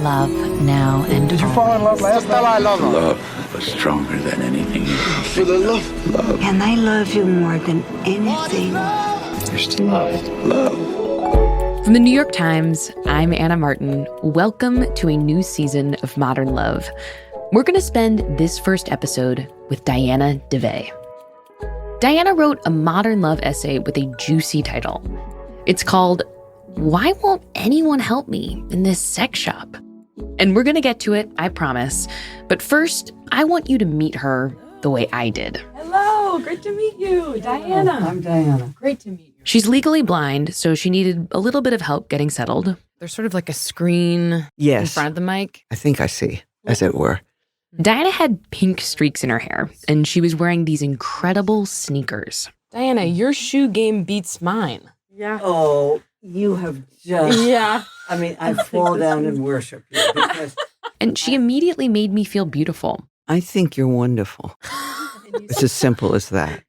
love now and Did you fall in love last night? Love was stronger than anything you can think. For the love. And I love you more than anything. There's still love. From the New York Times, I'm Anna Martin. Welcome to a new season of Modern Love. We're going to spend this first episode with Diana de Vegh. Diana wrote a modern love essay with a juicy title. It's called, "Why Won't Anyone Help Me in This Sex Shop?" And we're going to get to it, I promise. But first, I want you to meet her the way I did. Hello, great to meet you, Diana. I'm Diana. Great to meet you. She's legally blind, so she needed a little bit of help getting settled. There's sort of like a screen in front of the mic. I think I see, as it were. Diana had pink streaks in her hair, and she was wearing these incredible sneakers. Diana, your shoe game beats mine. Yeah. Oh, you have just... Yeah. I mean, I fall down and worship you because... And she immediately made me feel beautiful. I think you're wonderful. It's as simple as that.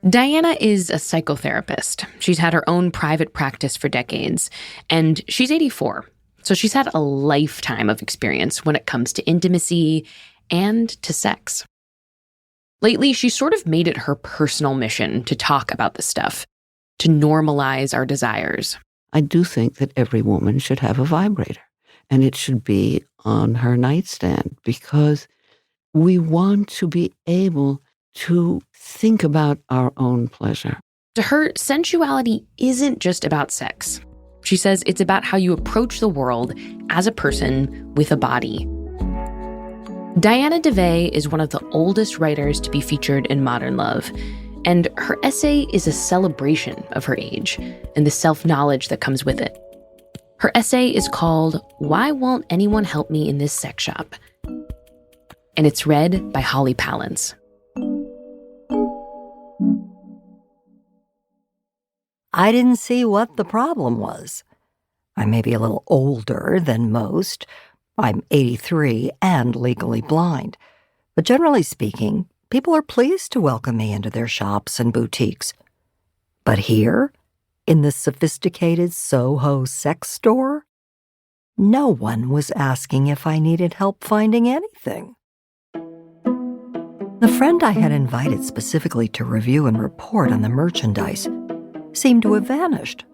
Diana is a psychotherapist. She's had her own private practice for decades, and she's 84. So she's had a lifetime of experience when it comes to intimacy and to sex. Lately, she's sort of made it her personal mission to talk about this stuff, to normalize our desires. I do think that every woman should have a vibrator, and it should be on her nightstand because we want to be able to think about our own pleasure. To her, sensuality isn't just about sex. She says it's about how you approach the world as a person with a body. Diana de Vegh is one of the oldest writers to be featured in Modern Love, and her essay is a celebration of her age and the self-knowledge that comes with it. Her essay is called "Why Won't Anyone Help Me in This Sex Shop?" And it's read by Holly Palance. I didn't see what the problem was. I may be a little older than most. I'm 83 and legally blind. But generally speaking, people are pleased to welcome me into their shops and boutiques. But here, in this sophisticated Soho sex store, no one was asking if I needed help finding anything. The friend I had invited specifically to review and report on the merchandise seemed to have vanished.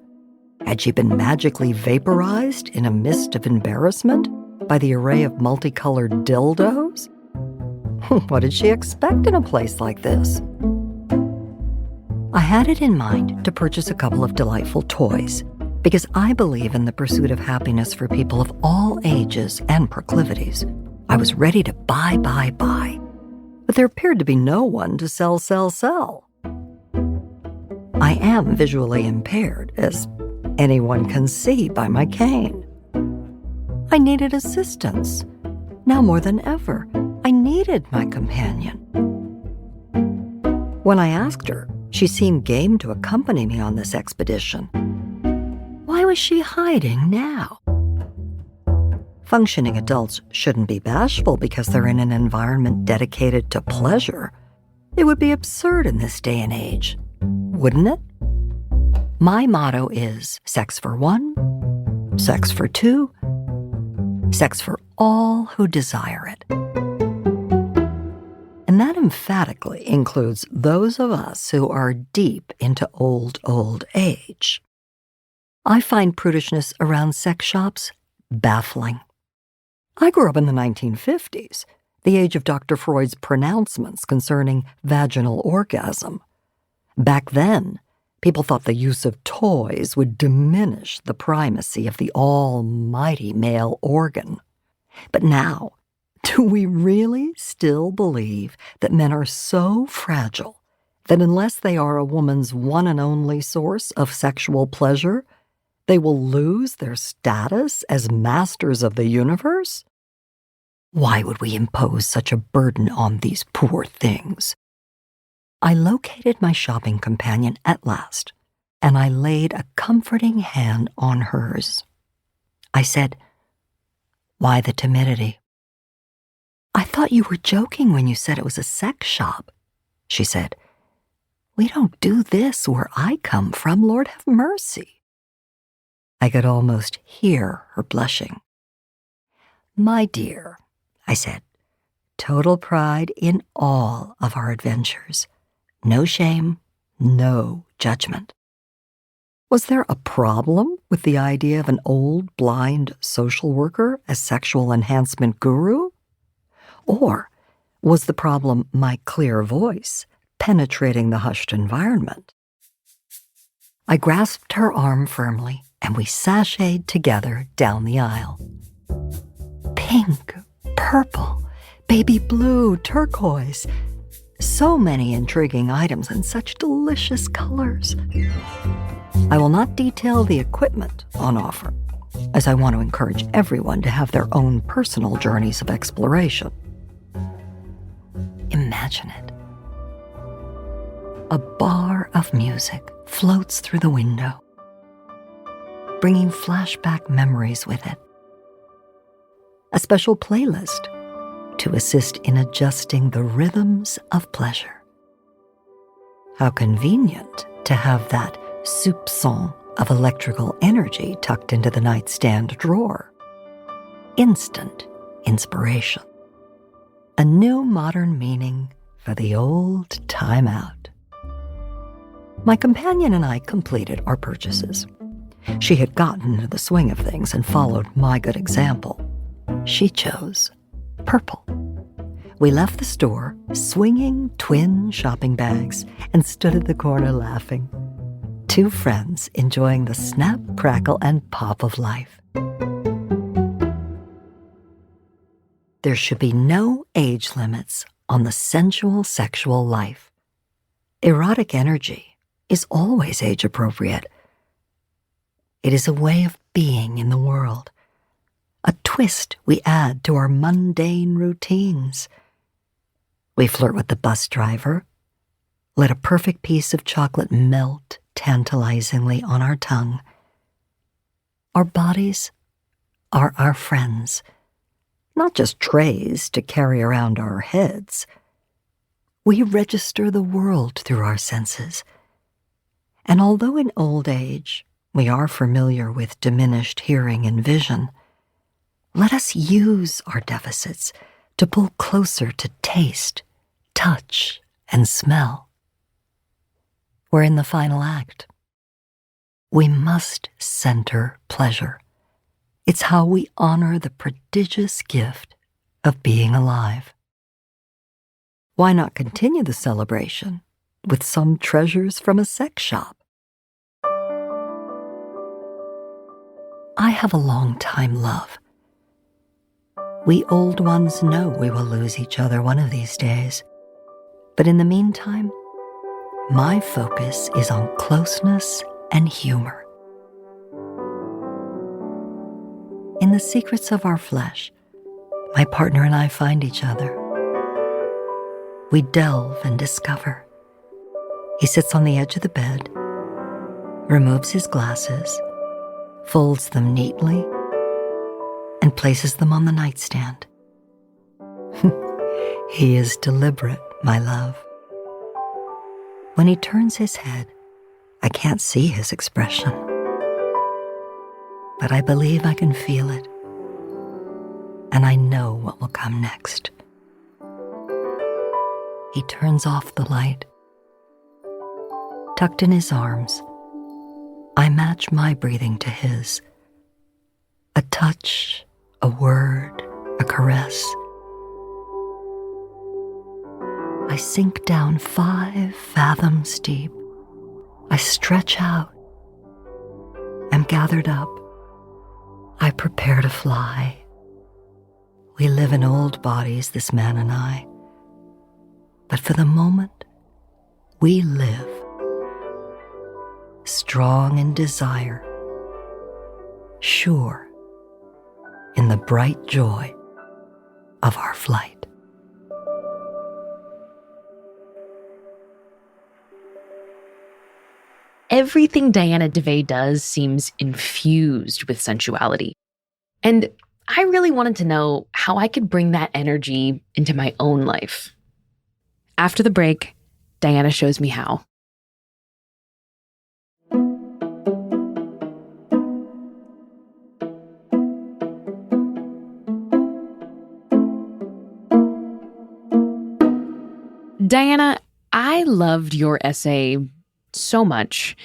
Had she been magically vaporized in a mist of embarrassment by the array of multicolored dildos? What did she expect in a place like this? I had it in mind to purchase a couple of delightful toys because I believe in the pursuit of happiness for people of all ages and proclivities. I was ready to buy. But there appeared to be no one to sell. I am visually impaired, as anyone can see by my cane. I needed assistance. Now more than ever, I needed my companion. When I asked her, she seemed game to accompany me on this expedition. Why was she hiding now? Functioning adults shouldn't be bashful because they're in an environment dedicated to pleasure. It would be absurd in this day and age, wouldn't it? My motto is sex for one, sex for two, sex for all who desire it. And that emphatically includes those of us who are deep into old age. I find prudishness around sex shops baffling. I grew up in the 1950s, the age of Dr. Freud's pronouncements concerning vaginal orgasm. Back then, people thought the use of toys would diminish the primacy of the almighty male organ. But now, do we really still believe that men are so fragile that unless they are a woman's one and only source of sexual pleasure, they will lose their status as masters of the universe? Why would we impose such a burden on these poor things? I located my shopping companion at last, and I laid a comforting hand on hers. I said, "Why the timidity?" "I thought you were joking when you said it was a sex shop," she said. "We don't do this where I come from, Lord have mercy." I could almost hear her blushing. My dear, I said, total pride in all of our adventures. No shame, no judgment. Was there a problem with the idea of an old, blind social worker as sexual enhancement guru? Or was the problem my clear voice penetrating the hushed environment? I grasped her arm firmly, and we sashayed together down the aisle. Pink, purple, baby blue, turquoise. So many intriguing items and such delicious colors. I will not detail the equipment on offer, as I want to encourage everyone to have their own personal journeys of exploration. Imagine it. A bar of music floats through the window, bringing flashback memories with it. A special playlist to assist in adjusting the rhythms of pleasure. How convenient to have that soupçon of electrical energy tucked into the nightstand drawer. Instant inspiration. A new modern meaning for the old time out. My companion and I completed our purchases. She had gotten into the swing of things and followed my good example. She chose purple. We left the store, swinging twin shopping bags, and stood at the corner laughing. Two friends enjoying the snap, crackle, and pop of life. There should be no age limits on the sensual sexual life. Erotic energy is always age-appropriate. It is a way of being in the world, a twist we add to our mundane routines. We flirt with the bus driver, let a perfect piece of chocolate melt tantalizingly on our tongue. Our bodies are our friends, not just trays to carry around our heads. We register the world through our senses. And although in old age we are familiar with diminished hearing and vision, let us use our deficits to pull closer to taste, touch, and smell. We're in the final act. We must center pleasure. It's how we honor the prodigious gift of being alive. Why not continue the celebration with some treasures from a sex shop? I have a long-time love. We old ones know we will lose each other one of these days. But in the meantime, my focus is on closeness and humor. In the secrets of our flesh, my partner and I find each other. We delve and discover. He sits on the edge of the bed, removes his glasses, folds them neatly, and places them on the nightstand. He is deliberate, my love. When he turns his head, I can't see his expression, but I believe I can feel it, and I know what will come next. He turns off the light. Tucked in his arms, I match my breathing to his. A touch, a word, a caress. I sink down 5 fathoms deep. I stretch out. I'm gathered up. I prepare to fly. We live in old bodies, this man and I. But for the moment, we live. Strong in desire. Sure in the bright joy of our flight. Everything Diana de Vegh does seems infused with sensuality. And I really wanted to know how I could bring that energy into my own life. After the break, Diana shows me how. Diana, I loved your essay so much.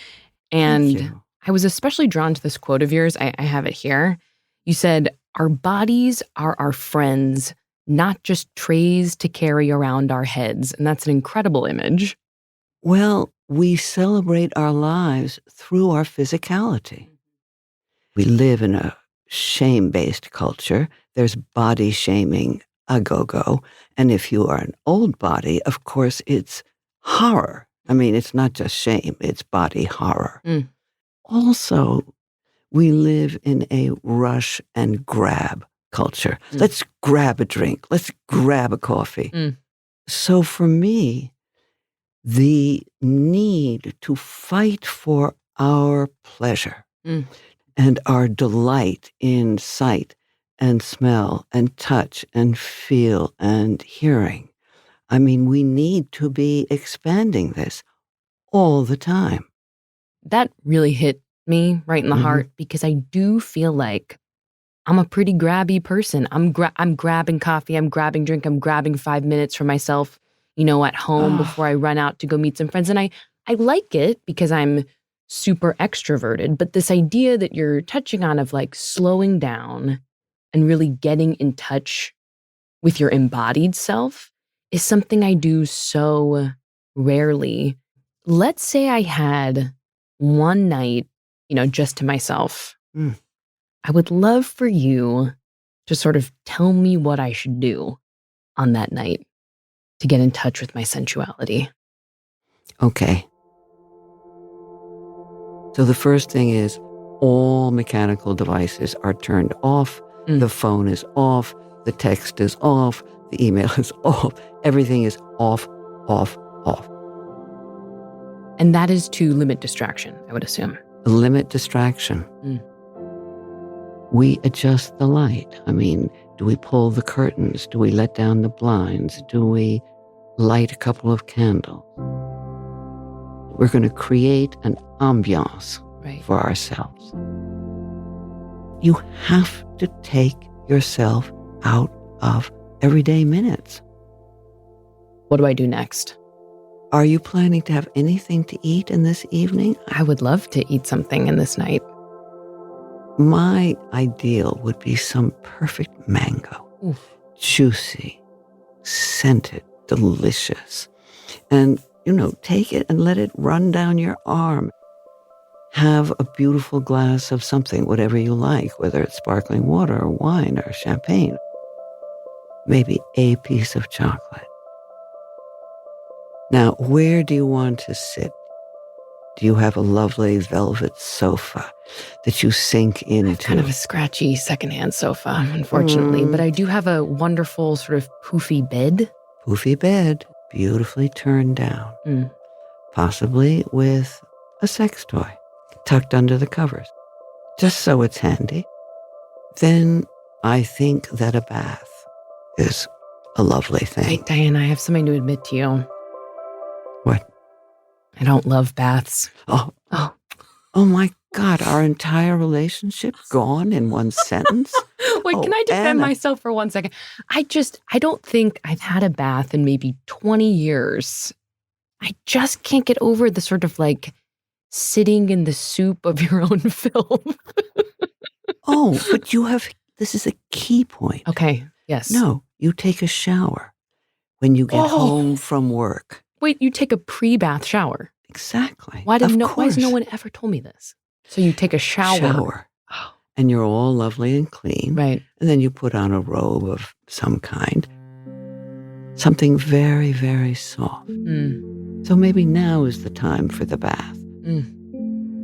Thank And you. I was especially drawn to this quote of yours. I have it here. You said, "Our bodies are our friends, not just trays to carry around our heads." And that's an incredible image. Well, we celebrate our lives through our physicality. We live in a shame-based culture. There's body shaming a go-go. And if you are an old body, of course, it's horror. I mean, it's not just shame, it's body horror. Mm. Also, we live in a rush and grab culture. Let's grab a drink. Let's grab a coffee. So for me, the need to fight for our pleasure and our delight in sight and smell and touch and feel and hearing. I mean, we need to be expanding this all the time. That really hit me right in the heart, because I do feel like I'm a pretty grabby person. I'm grabbing coffee, I'm grabbing drink, I'm grabbing 5 minutes for myself, at home before I run out to go meet some friends. And I like it because I'm super extroverted. But this idea that you're touching on of like slowing down and really getting in touch with your embodied self is something I do so rarely. Let's say I had one night, just to myself. I would love for you to sort of tell me what I should do on that night to get in touch with my sensuality. Okay. So the first thing is all mechanical devices are turned off. The phone is off. The text is off. The email is off. Everything is off, off, off. And that is to limit distraction, I would assume. Limit distraction. We adjust the light. I mean, do we pull the curtains? Do we let down the blinds? Do we light a couple of candles? We're going to create an ambiance for ourselves. You have to take yourself out of everyday minutes. What do I do next? Are you planning to have anything to eat in this evening? I would love to eat something in this night. My ideal would be some perfect mango. Juicy, scented, delicious. And, take it and let it run down your arm. Have a beautiful glass of something, whatever you like, whether it's sparkling water or wine or champagne. Maybe a piece of chocolate. Now, where do you want to sit? Do you have a lovely velvet sofa that you sink into? Kind of a scratchy secondhand sofa, unfortunately. But I do have a wonderful sort of poofy bed. Poofy bed, beautifully turned down. Possibly with a sex toy tucked under the covers, just so it's handy. Then I think that a bath is a lovely thing. Hey, Diana, I have something to admit to you. What? I don't love baths. Oh my God, our entire relationship gone in one sentence? Wait, can I defend Anna. myself for 1 second? I don't think I've had a bath in maybe 20 years. I just can't get over the sort of like sitting in the soup of your own film. But this is a key point. Okay, yes. No, you take a shower when you get home from work. Wait, you take a pre-bath shower? Exactly. Why has no course. one ever told me this? So you take a shower. And you're all lovely and clean. Right. And then you put on a robe of some kind. Something very, very soft. So maybe now is the time for the bath.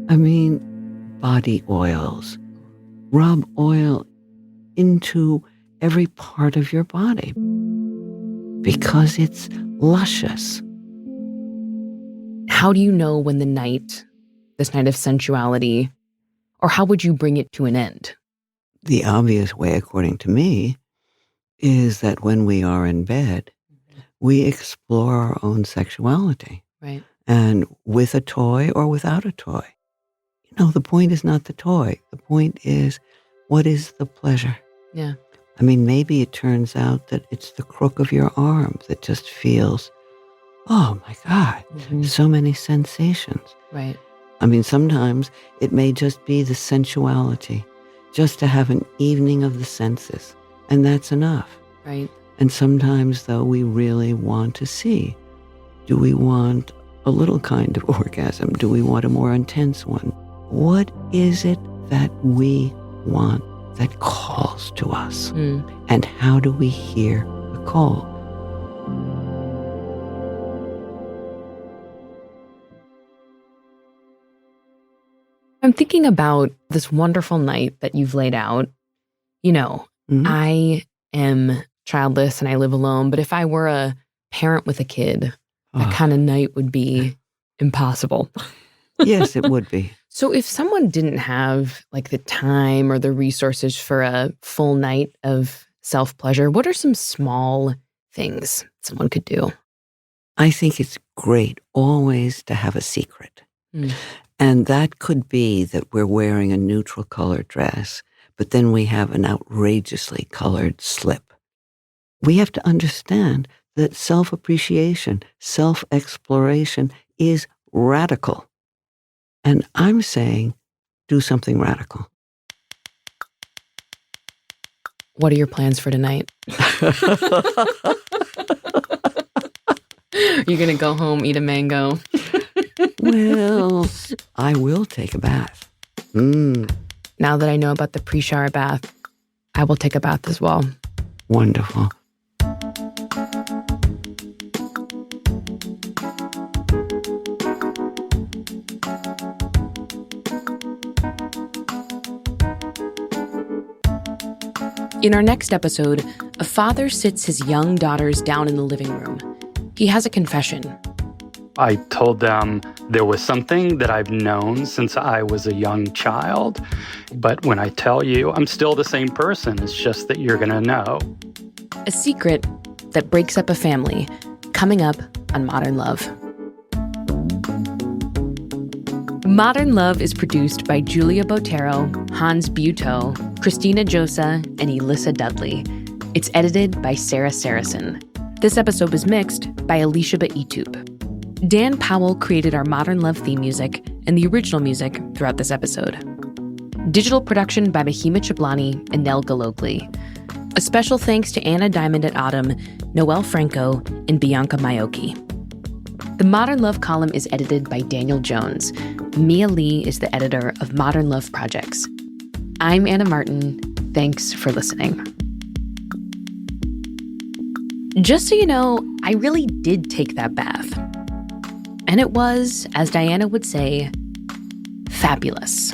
I mean, body oils. Rub oil into every part of your body because it's luscious. How do you know when this night of sensuality, or how would you bring it to an end? The obvious way, according to me, is that when we are in bed, we explore our own sexuality. Right. And with a toy or without a toy. The point is not the toy. The point is, what is the pleasure? Yeah. I mean, maybe it turns out that it's the crook of your arm that just feels oh my God, so many sensations. Right. I mean, sometimes it may just be the sensuality, just to have an evening of the senses, and that's enough. Right. And sometimes, though, we really want to see, do we want a little kind of orgasm? Do we want a more intense one? What is it that we want that calls to us? And how do we hear the call? I'm thinking about this wonderful night that you've laid out. You know, I am childless and I live alone, but if I were a parent with a kid, that kind of night would be impossible. Yes, it would be. So if someone didn't have like the time or the resources for a full night of self-pleasure, what are some small things someone could do? I think it's great always to have a secret. And that could be that we're wearing a neutral colored dress, but then we have an outrageously colored slip. We have to understand that self-appreciation, self-exploration is radical. And I'm saying, do something radical. What are your plans for tonight? You're going to go home, eat a mango? Well, I will take a bath. Now that I know about the pre-shower bath, I will take a bath as well. Wonderful. In our next episode, a father sits his young daughters down in the living room. He has a confession. I told them there was something that I've known since I was a young child. But when I tell you, I'm still the same person. It's just that you're going to know. A secret that breaks up a family, coming up on Modern Love. Modern Love is produced by Julia Botero, Hans Buteau, Christina Josa, and Elissa Dudley. It's edited by Sarah Saracen. This episode was mixed by Alicia Baitup. Dan Powell created our Modern Love theme music and the original music throughout this episode. Digital production by Mahima Chablani and Nell Galogli. A special thanks to Anna Diamond at Autumn, Noelle Franco, and Bianca Maioki. The Modern Love column is edited by Daniel Jones. Mia Lee is the editor of Modern Love Projects. I'm Anna Martin. Thanks for listening. Just so you know, I really did take that bath. And it was, as Diana would say, fabulous.